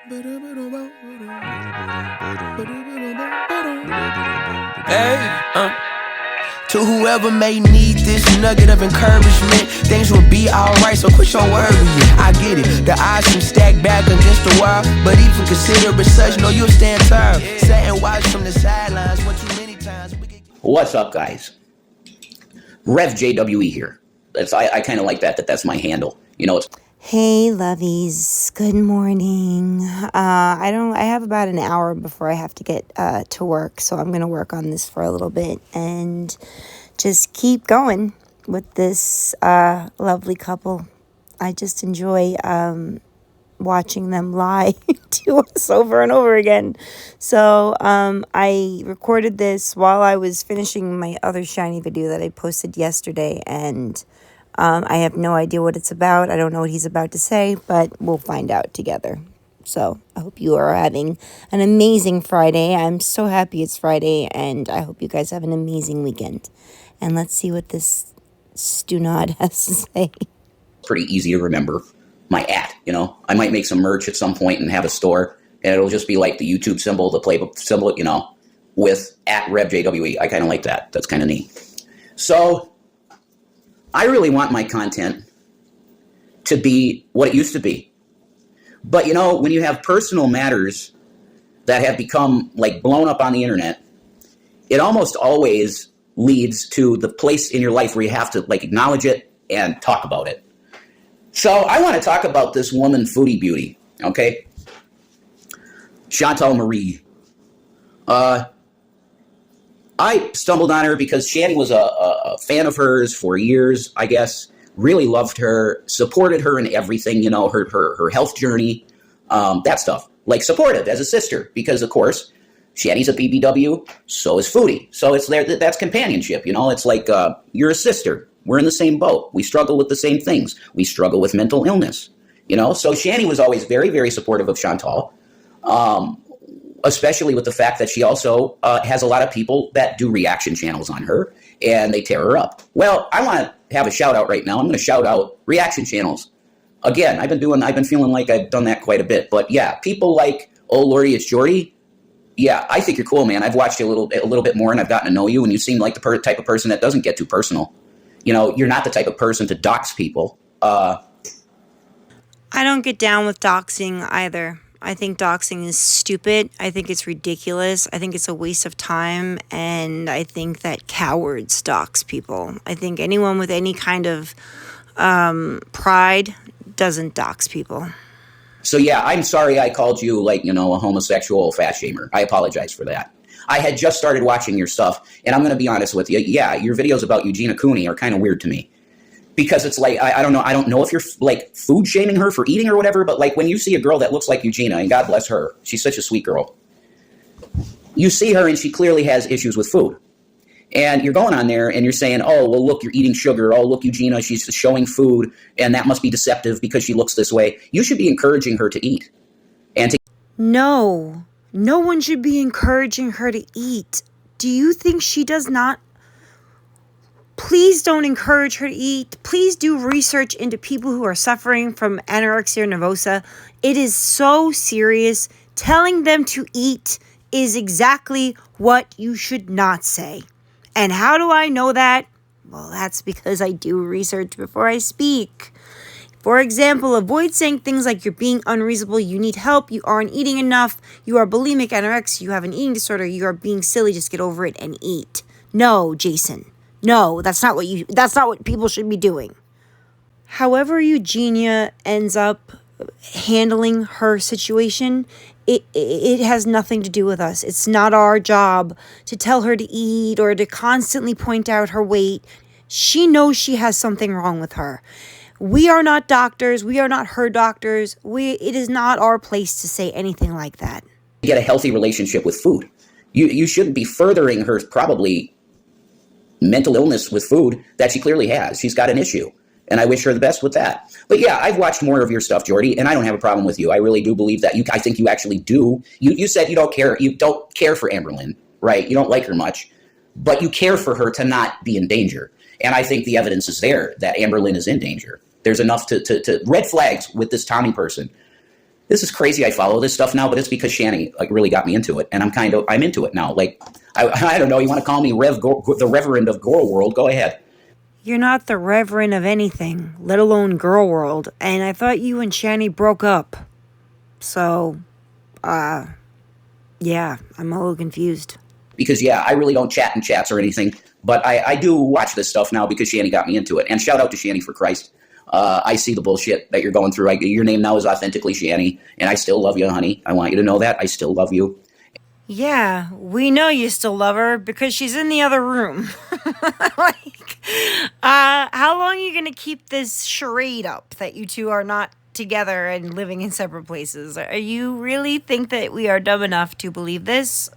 Hey, to whoever may need this nugget of encouragement, things will be alright, so quit your worrying. I get it, the odds seem stacked back against the wall, but even consider it such, know you'll stand tall. Sit and watch from the sidelines, what too many times we get. What's up, guys? Rev JWE here. I kind of like that's my handle. You know, it's Hey, lovies. Good morning. I have about an hour before I have to get to work, so I'm going to work on this for a little bit and just keep going with this lovely couple. I just enjoy watching them lie to us over and over again. So I recorded this while I was finishing my other shiny video that I posted yesterday, and I have no idea what it's about. I don't know what he's about to say, but we'll find out together. So I hope you are having an amazing Friday. I'm so happy it's Friday, and I hope you guys have an amazing weekend. And let's see what this Stunod has to say. pretty easy to remember. My @ you know, I might make some merch at some point and have a store, and it'll just be like the YouTube symbol, the playbook symbol, you know, with @RevJWE. I kind of like that. That's kind of neat. So I really want my content to be what it used to be. But, you know, when you have personal matters that have become, like, blown up on the internet, it almost always leads to the place in your life where you have to, like, acknowledge it and talk about it. So I want to talk about this woman, Foodie Beauty, okay? Chantal Marie. I stumbled on her because Shanny was a fan of hers for years, I guess. Really loved her, supported her in everything, you know, her health journey, that stuff. Like, supportive as a sister, because, of course, Shanny's a BBW, so is Foodie. So it's there, that's companionship, you know? It's like, you're a sister. We're in the same boat. We struggle with the same things. We struggle with mental illness, you know? So Shanny was always very, very supportive of Chantal. Especially with the fact that she also has a lot of people that do reaction channels on her, and they tear her up. Well, I want to have a shout out right now. I'm going to shout out reaction channels. Again, I've been feeling like I've done that quite a bit. But yeah, people like, oh, Lordy, it's Jordy. Yeah, I think you're cool, man. I've watched you a little bit more, and I've gotten to know you, and you seem like the type of person that doesn't get too personal. You know, you're not the type of person to dox people. I don't get down with doxing either. I think doxing is stupid. I think it's ridiculous. I think it's a waste of time. And I think that cowards dox people. I think anyone with any kind of pride doesn't dox people. So yeah, I'm sorry I called you, like, you know, a homosexual fat shamer. I apologize for that. I had just started watching your stuff, and I'm going to be honest with you. Yeah, your videos about Eugenia Cooney are kind of weird to me. Because it's like, I don't know if you're, like, food shaming her for eating or whatever, but, like, when you see a girl that looks like Eugenia, and God bless her, she's such a sweet girl, you see her and she clearly has issues with food. And you're going on there and you're saying, oh, well, look, you're eating sugar. Oh, look, Eugenia, she's showing food, and that must be deceptive because she looks this way. You should be encouraging her to eat. No one should be encouraging her to eat. Do you think she does not? Please don't encourage her to eat. Please do research into people who are suffering from anorexia nervosa. It is so serious. Telling them to eat is exactly what you should not say. And how do I know that? Well, that's because I do research before I speak. For example, avoid saying things like you're being unreasonable, you need help, you aren't eating enough, you are bulimic, anorexia, you have an eating disorder, you are being silly, just get over it and eat. No, Jason. No, that's not what people should be doing. However Eugenia ends up handling her situation, it has nothing to do with us. It's not our job to tell her to eat or to constantly point out her weight. She knows she has something wrong with her. We are not doctors. We are not her doctors. It is not our place to say anything like that. Get a healthy relationship with food. You shouldn't be furthering her probably mental illness with food that she clearly has. She's got an issue, and I wish her the best with that. But yeah, I've watched more of your stuff, Jordy, and I don't have a problem with you. I really do believe that I think you actually do. You said you don't care for Amberlynn, right? You don't like her much, but you care for her to not be in danger. And I think the evidence is there that Amberlynn is in danger. There's enough to red flags with this Tommy person. This is crazy. I follow this stuff now, but it's because Shani like really got me into it, and I'm into it now. Like I don't know. You want to call me the Reverend of Girl World? Go ahead. You're not the reverend of anything, let alone girl world. And I thought you and Shani broke up. So, yeah, I'm a little confused. Because yeah, I really don't chat in chats or anything, but I do watch this stuff now because Shani got me into it. And shout out to Shani for Christ. I see the bullshit that you're going through. Your name now is authentically Shani, and I still love you, honey. I want you to know that. I still love you. Yeah, we know you still love her because she's in the other room. Like, how long are you going to keep this charade up that you two are not together and living in separate places? Are you really think that we are dumb enough to believe this?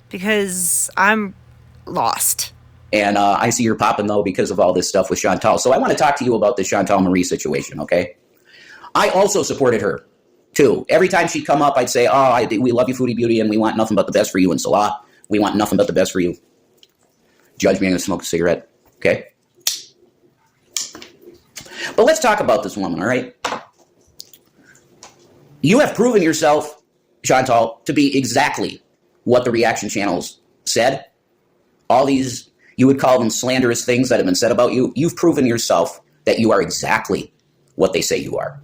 Because I'm lost. And I see you're popping, though, because of all this stuff with Chantal. So I want to talk to you about the Chantal Marie situation, okay? I also supported her, too. Every time she'd come up, I'd say, we love you, Foodie Beauty, and we want nothing but the best for you in Salah. We want nothing but the best for you. Judge me, I'm going to smoke a cigarette, okay? But let's talk about this woman, all right? You have proven yourself, Chantal, to be exactly what the reaction channels said. All these, you would call them slanderous things that have been said about you. You've proven yourself that you are exactly what they say you are.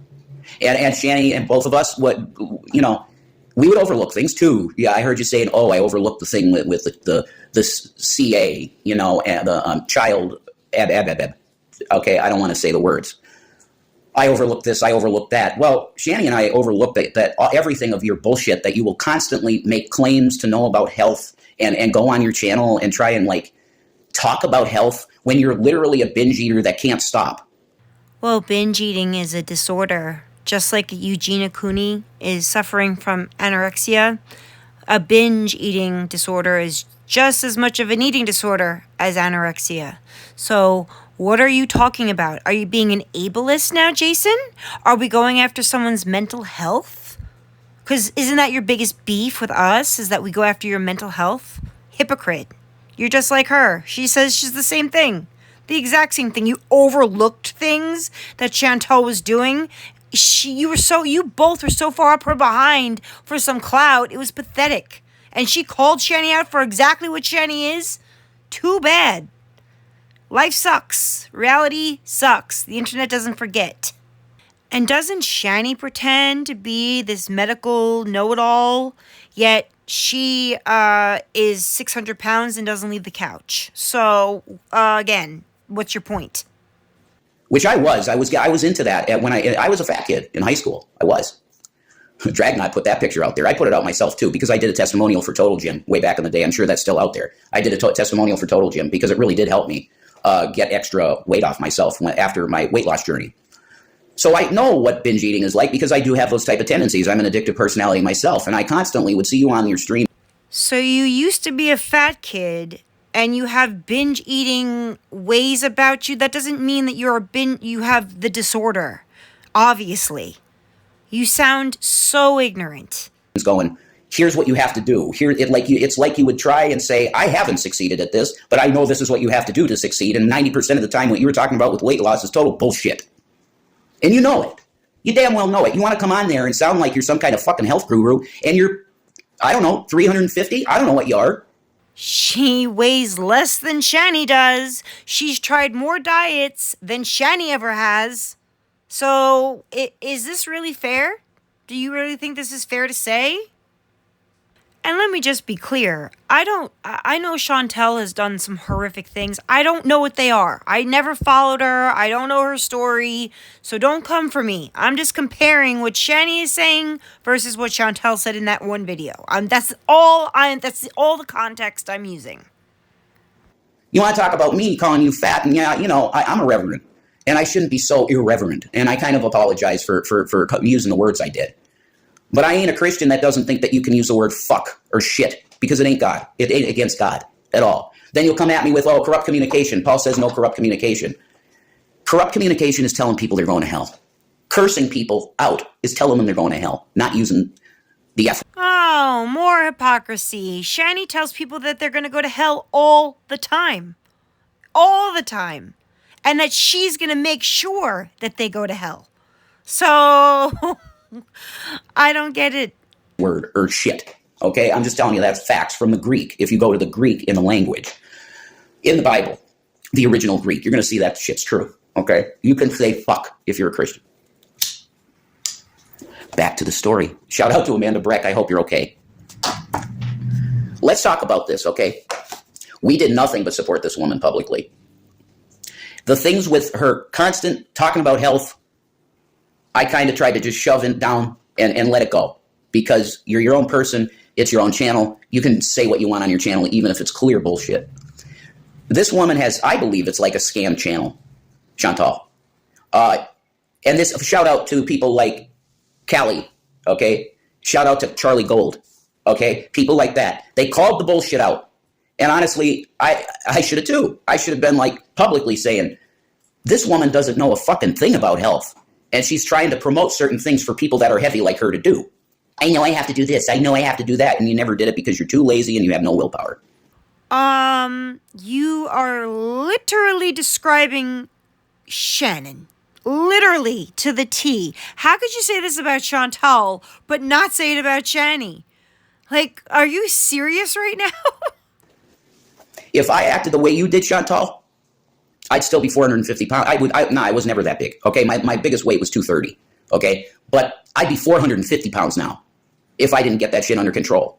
And Shani and both of us, we would overlook things too. Yeah, I heard you saying, I overlooked the thing with the CA, and the child. Okay, I don't want to say the words. I overlooked this, I overlooked that. Well, Shani and I overlooked that everything of your bullshit that you will constantly make claims to know about health and go on your channel and try and talk about health when you're literally a binge eater that can't stop. Well, binge eating is a disorder. Just like Eugenia Cooney is suffering from anorexia, a binge eating disorder is just as much of an eating disorder as anorexia. So what are you talking about? Are you being an ableist now, Jason? Are we going after someone's mental health? Because isn't that your biggest beef with us, is that we go after your mental health? Hypocrite. You're just like her. She says she's the same thing. The exact same thing. You overlooked things that Chantal was doing. You both were so far up her behind for some clout. It was pathetic. And she called Shani out for exactly what Shani is. Too bad. Life sucks. Reality sucks. The internet doesn't forget. And doesn't Shani pretend to be this medical know-it-all, yet she is 600 pounds and doesn't leave the couch? So, again, what's your point? Which I was into that when I was a fat kid in high school. I was. Dragnot put that picture out there. I put it out myself too because I did a testimonial for Total Gym way back in the day. I'm sure that's still out there. I did a testimonial for Total Gym because it really did help me get extra weight off myself after my weight loss journey. So I know what binge eating is like because I do have those type of tendencies. I'm an addictive personality myself, and I constantly would see you on your stream. So you used to be a fat kid and you have binge eating ways about you. That doesn't mean that you have the disorder. Obviously. You sound so ignorant. It's going, here's what you have to do. It's like you would try and say, I haven't succeeded at this, but I know this is what you have to do to succeed. And 90% of the time, what you were talking about with weight loss is total bullshit. And you know it. You damn well know it. You want to come on there and sound like you're some kind of fucking health guru, and you're, 350? I don't know what you are. She weighs less than Shani does. She's tried more diets than Shani ever has. So, is this really fair? Do you really think this is fair to say? And let me just be clear. I know Chantal has done some horrific things. I don't know what they are. I never followed her. I don't know her story. So don't come for me. I'm just comparing what Shani is saying versus what Chantal said in that one video. That's all the context I'm using. You want to talk about me calling you fat, and I'm a reverend. And I shouldn't be so irreverent. And I kind of apologize for using the words I did. But I ain't a Christian that doesn't think that you can use the word fuck or shit because it ain't God. It ain't against God at all. Then you'll come at me with, corrupt communication. Paul says no corrupt communication. Corrupt communication is telling people they're going to hell. Cursing people out is telling them they're going to hell, not using the F. Oh, more hypocrisy. Shani tells people that they're going to go to hell all the time. All the time. And that she's going to make sure that they go to hell. So... I don't get it. Word or shit. Okay, I'm just telling you that's facts from the Greek. If you go to the Greek in the language, in the Bible, the original Greek, you're going to see that shit's true. Okay, you can say fuck if you're a Christian. Back to the story. Shout out to Amanda Breck. I hope you're okay. Let's talk about this, okay? We did nothing but support this woman publicly. The things with her constant talking about health, I kind of tried to just shove it down and let it go. Because you're your own person, it's your own channel. You can say what you want on your channel, even if it's clear bullshit. This woman has, I believe it's like a scam channel, Chantal. And this, shout out to people like Callie, okay? Shout out to Charlie Gold, okay? People like that. They called the bullshit out. And honestly, I should have too. I should have been like publicly saying, this woman doesn't know a fucking thing about health. And she's trying to promote certain things for people that are heavy like her to do. I know I have to do this. I know I have to do that. And you never did it because you're too lazy and you have no willpower. You are literally describing Shannon. Literally to the T. How could you say this about Chantal, but not say it about Shani? Like, are you serious right now? If I acted the way you did, Chantal, I'd still be 450 pounds. I was never that big. Okay, my biggest weight was 230. Okay, but I'd be 450 pounds now if I didn't get that shit under control.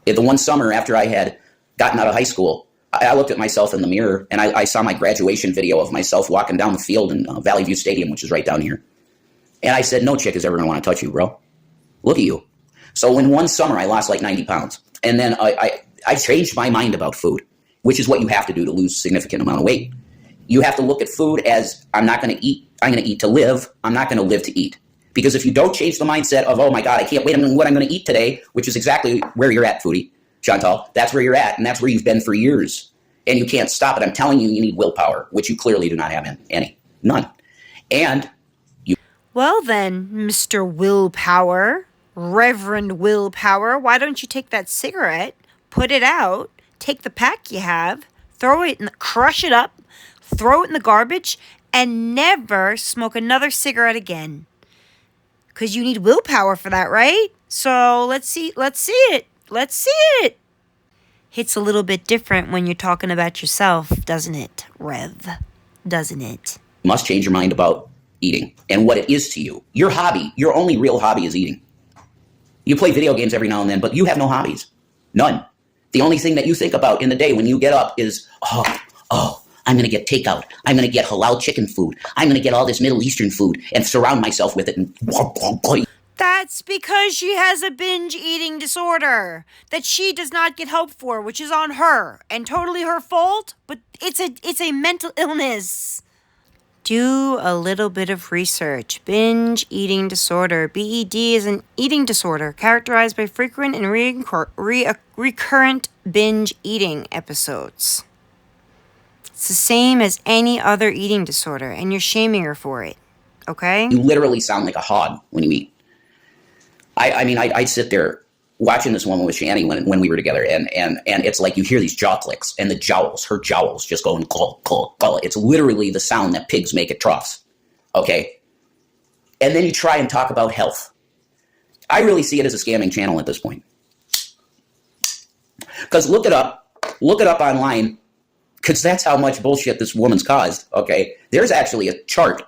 The one summer after I had gotten out of high school, I looked at myself in the mirror and I saw my graduation video of myself walking down the field in Valley View Stadium, which is right down here. And I said, no chick is ever going to want to touch you, bro. Look at you. So in one summer, I lost like 90 pounds. And then I changed my mind about food, which is what you have to do to lose a significant amount of weight. You have to look at food as I'm not going to eat. I'm going to eat to live. I'm not going to live to eat. Because if you don't change the mindset of, oh my God, I can't wait, what I'm going to eat today, which is exactly where you're at, foodie, Chantal. That's where you're at, and that's where you've been for years. And you can't stop it. I'm telling you, you need willpower, which you clearly do not have any. None. And you... Well then, Mr. Willpower, Reverend Willpower, why don't you take that cigarette, put it out, take the pack you have, crush it up, throw it in the garbage, and never smoke another cigarette again. Because you need willpower for that, right? So let's see it. Hits a little bit different when you're talking about yourself, doesn't it, Rev? Doesn't it? must change your mind about eating and what it is to you. Your hobby, your only real hobby is eating. You play video games every now and then, but you have no hobbies. None. The only thing that you think about in the day when you get up is, I'm going to get takeout. I'm going to get halal chicken food. I'm going to get all this Middle Eastern food and surround myself with it. And That's because she has a binge eating disorder that she does not get help for, which is on her and totally her fault, but it's a mental illness. Do a little bit of research. Binge eating disorder. BED is an eating disorder characterized by frequent and recurrent binge eating episodes. It's the same as any other eating disorder, and you're shaming her for it, okay? You literally sound like a hog when you eat. I mean, I'd sit there watching this woman with Shani when we were together, and it's like you hear these jaw clicks, and her jowls just going call, call, call. It's literally the sound that pigs make at troughs, okay? And then you try and talk about health. I really see it as a scamming channel at this point. Because look it up online, because that's how much bullshit this woman's caused, okay? There's actually a chart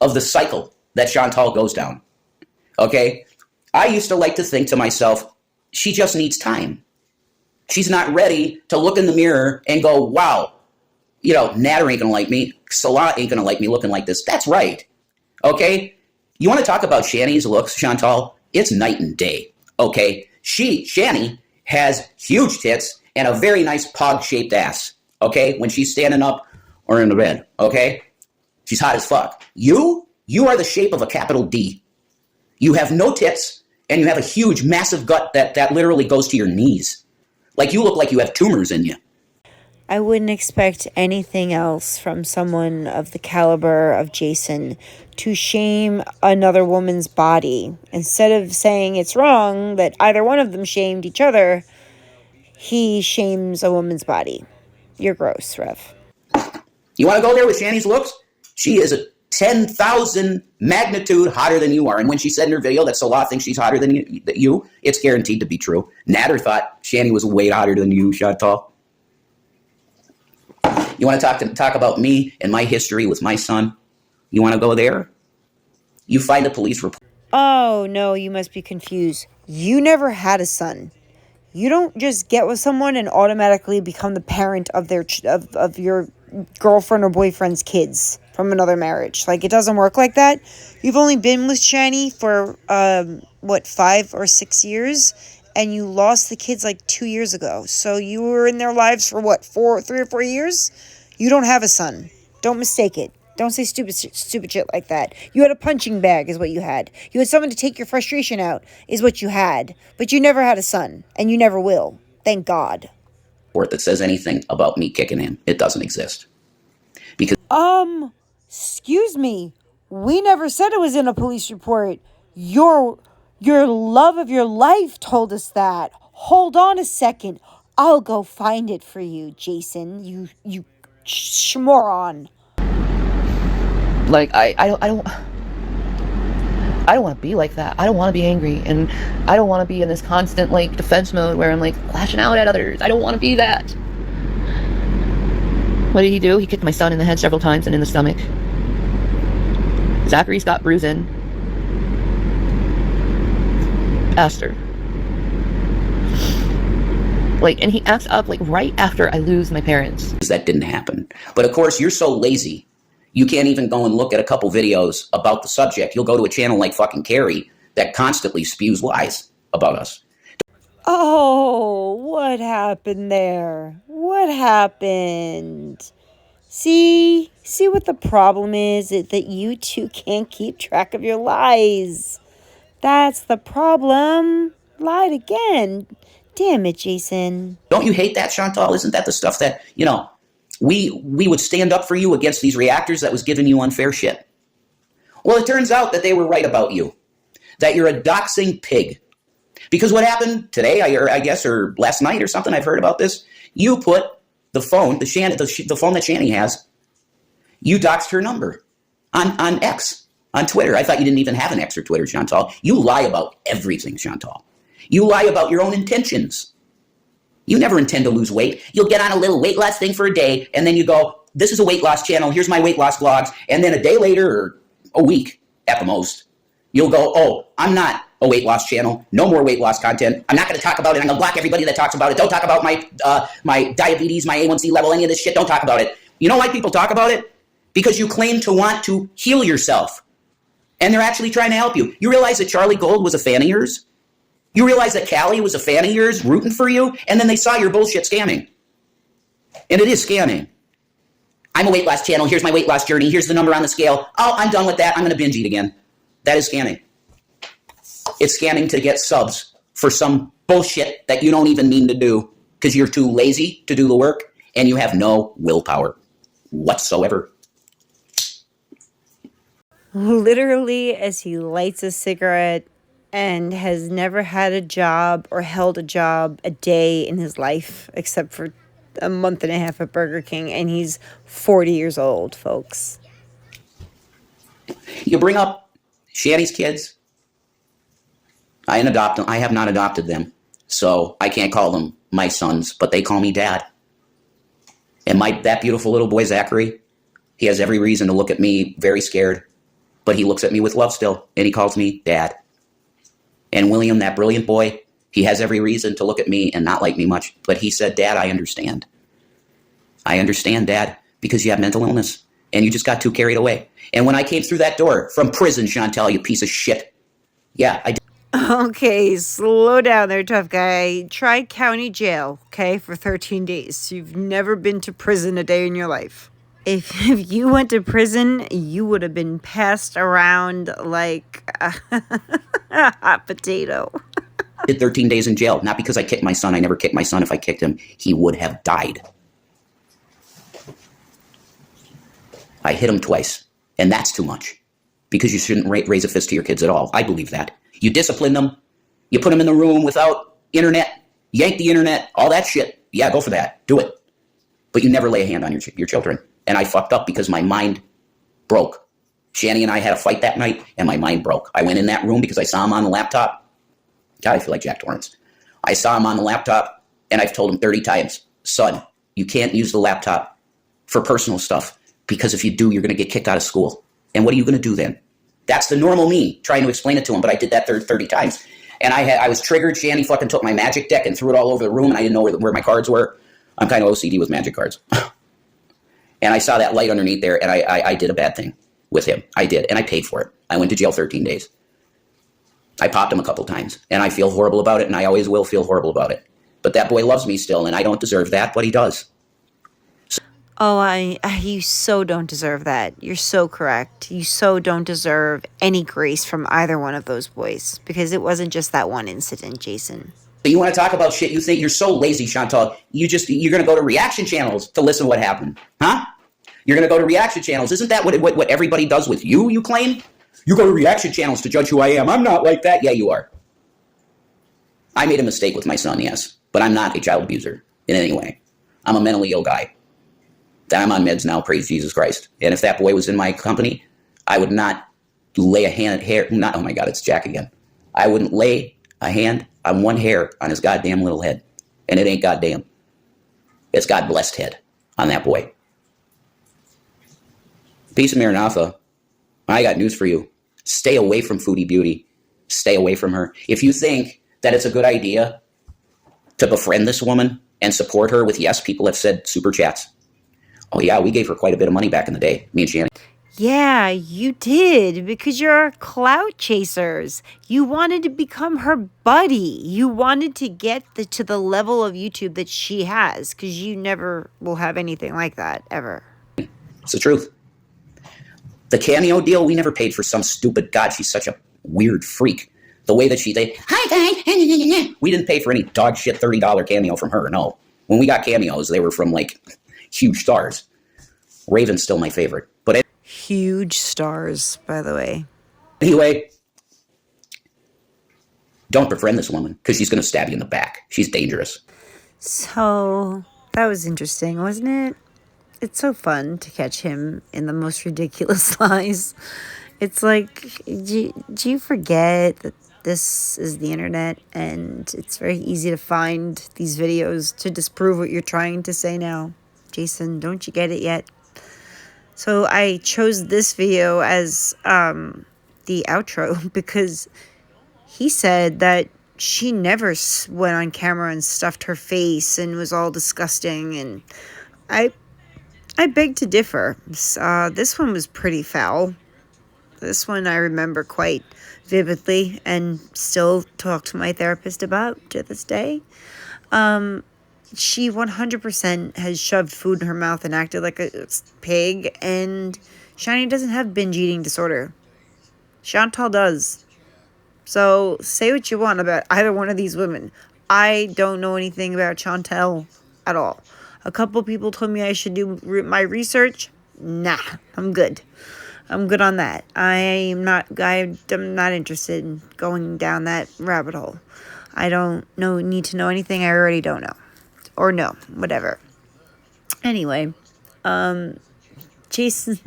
of the cycle that Chantal goes down, okay? I used to like to think to myself, she just needs time. She's not ready to look in the mirror and go, wow, Natter ain't gonna like me. Salah ain't gonna like me looking like this. That's right, okay? You want to talk about Shani's looks, Chantal? It's night and day, okay? Shani has huge tits and a very nice pog-shaped ass, okay? When she's standing up or in the bed, okay? She's hot as fuck. You are the shape of a capital D. You have no tits, and you have a huge, massive gut that literally goes to your knees. Like, you look like you have tumors in you. I wouldn't expect anything else from someone of the caliber of Jason to shame another woman's body. Instead of saying it's wrong that either one of them shamed each other, he shames a woman's body. You're gross, Rev. You want to go there with Shani's looks? She is 10,000 magnitude hotter than you are. And when she said in her video that Salah thinks she's hotter than you, it's guaranteed to be true. Nader thought Shani was way hotter than you, Chantal. You want to talk about me and my history with my son? You want to go there? You find a police report. Oh, no, you must be confused. You never had a son. You don't just get with someone and automatically become the parent of their of your girlfriend or boyfriend's kids from another marriage. Like, it doesn't work like that. You've only been with Shani for 5 or 6 years, and you lost the kids like 2 years ago. So you were in their lives for 3 or 4 years. You don't have a son. Don't mistake it. Don't say stupid shit like that. You had a punching bag is what you had. You had someone to take your frustration out is what you had. But you never had a son, and you never will. Thank God. That says anything about me kicking him. It doesn't exist. Because excuse me. We never said it was in a police report. Your love of your life told us that. Hold on a second. I'll go find it for you, Jason. You moron. Like, I don't want to be like that. I don't want to be angry, and I don't want to be in this constant, like, defense mode where I'm, like, lashing out at others. I don't want to be that. What did he do? He kicked my son in the head several times and in the stomach. Zachary's got bruising. Esther. Like, and he acts up, like, right after I lose my parents. that didn't happen. But of course, you're so lazy. You can't even go and look at a couple videos about the subject. You'll go to a channel like fucking Carrie that constantly spews lies about us. Oh, what happened there? What happened? See what the problem is that you two can't keep track of your lies. That's the problem. Lied again. Damn it, Jason. Don't you hate that, Chantal? Isn't that the stuff that, we would stand up for you against these reactors that was giving you unfair shit? Well, it turns out that they were right about you. That you're a doxing pig. Because what happened today, I guess, or last night or something, I've heard about this. You put the phone, the phone that Shani has, you doxed her number on X, on Twitter. I thought you didn't even have an X or Twitter, Chantal. You lie about everything, Chantal. You lie about your own intentions. You never intend to lose weight. You'll get on a little weight loss thing for a day, and then you go, this is a weight loss channel, here's my weight loss vlogs, and then a day later, or a week at the most, you'll go, oh, I'm not a weight loss channel, no more weight loss content, I'm not going to talk about it, I'm going to block everybody that talks about it, don't talk about my diabetes, my A1C level, any of this shit, don't talk about it. You know why people talk about it? Because you claim to want to heal yourself, and they're actually trying to help you. You realize that Charlie Gold was a fan of yours? You realize that Callie was a fan of yours, rooting for you, and then they saw your bullshit scamming. And it is scamming. I'm a weight loss channel, here's my weight loss journey, here's the number on the scale. Oh, I'm done with that, I'm going to binge eat again. That is scamming. It's scamming to get subs for some bullshit that you don't even mean to do because you're too lazy to do the work and you have no willpower whatsoever. Literally, as he lights a cigarette and has never had a job or held a job a day in his life except for a month and a half at Burger King, and he's 40 years old, folks. You bring up Shani's kids. I have not adopted them, so I can't call them my sons, but they call me dad. And that beautiful little boy, Zachary, he has every reason to look at me very scared, but he looks at me with love still, and he calls me dad. And William, that brilliant boy, he has every reason to look at me and not like me much, but he said, Dad, I understand. I understand, Dad, because you have mental illness, and you just got too carried away. And when I came through that door from prison, Chantal, you piece of shit, yeah, I did. Okay, slow down there, tough guy. Try county jail, okay, for 13 days. You've never been to prison a day in your life. If you went to prison, you would have been passed around like a hot potato. Did 13 days in jail, not because I kicked my son. I never kicked my son. If I kicked him, he would have died. I hit him twice, and that's too much because you shouldn't raise a fist to your kids at all. I believe that. You discipline them. You put them in the room without internet. Yank the internet. All that shit. Yeah, go for that. Do it. But you never lay a hand on your children. And I fucked up because my mind broke. Shanny and I had a fight that night, and my mind broke. I went in that room because I saw him on the laptop. God, I feel like Jack Torrance. I saw him on the laptop, and I've told him 30 times, son, you can't use the laptop for personal stuff, because if you do, you're going to get kicked out of school. And what are you going to do then? That's the normal me trying to explain it to him, but I did that 30 times. And I was triggered. Shanny fucking took my magic deck and threw it all over the room, and I didn't know where my cards were. I'm kind of OCD with magic cards. And I saw that light underneath there, and I did a bad thing with him. I did, and I paid for it. I went to jail 13 days. I popped him a couple times, and I feel horrible about it, and I always will feel horrible about it. But that boy loves me still, and I don't deserve that, but he does. Oh, you so don't deserve that. You're so correct. You so don't deserve any grace from either one of those boys, because it wasn't just that one incident, Jason. So you want to talk about shit? You think you're so lazy, Chantal. You're going to go to reaction channels to listen to what happened, huh? You're going to go to reaction channels. Isn't that what everybody does with you, you claim? You go to reaction channels to judge who I am. I'm not like that. Yeah, you are. I made a mistake with my son, yes, but I'm not a child abuser in any way. I'm a mentally ill guy. I'm on meds now, praise Jesus Christ. And if that boy was in my company, I would not lay a hand oh my God, it's Jack again. I wouldn't lay a hand on one hair on his goddamn little head. And it ain't goddamn. It's God blessed head on that boy. Peace of Maranatha. I got news for you. Stay away from Foodie Beauty. Stay away from her. If you think that it's a good idea to befriend this woman and support her with, yes, people have said super chats. Oh, yeah, we gave her quite a bit of money back in the day, me and Shannon. Yeah, you did, because you're clout chasers. You wanted to become her buddy. You wanted to get to the level of YouTube that she has, because you never will have anything like that, ever. It's the truth. The cameo deal, we never paid for some stupid, God, she's such a weird freak. The way that hi guys, we didn't pay for any dog shit $30 cameo from her, no. When we got cameos, they were from, like, huge stars. Raven's still my favorite. But huge stars, by the way. Anyway, don't befriend this woman, because she's going to stab you in the back. She's dangerous. So, that was interesting, wasn't it? It's so fun to catch him in the most ridiculous lies. It's like, do you forget that this is the internet, and it's very easy to find these videos to disprove what you're trying to say now? Jason, don't you get it yet? So I chose this video as the outro because he said that she never went on camera and stuffed her face and was all disgusting, and I beg to differ. This one was pretty foul. This one I remember quite vividly and still talk to my therapist about to this day. She 100% has shoved food in her mouth and acted like a pig, and Shiny doesn't have binge eating disorder. Chantal does. So say what you want about either one of these women. I don't know anything about Chantal at all. A couple people told me I should do my research. Nah, I'm good. I'm good on that. I'm not interested in going down that rabbit hole. I don't need to know anything I already don't know. Or no, whatever. Anyway, Jason's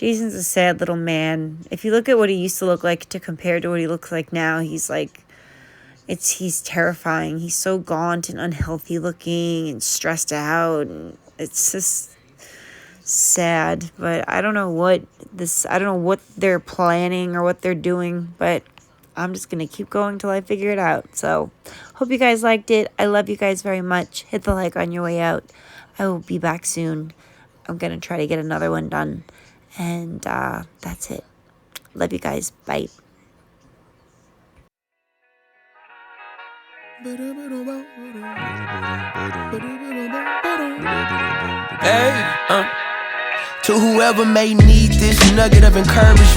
a sad little man. If you look at what he used to look like to compare to what he looks like now, he's terrifying. He's so gaunt and unhealthy looking and stressed out, and it's just sad. But I don't know what they're planning or what they're doing, but I'm just going to keep going till I figure it out. So, hope you guys liked it. I love you guys very much. Hit the like on your way out. I will be back soon. I'm going to try to get another one done. And that's it. Love you guys. Bye. Hey, to whoever may need this nugget of encouragement.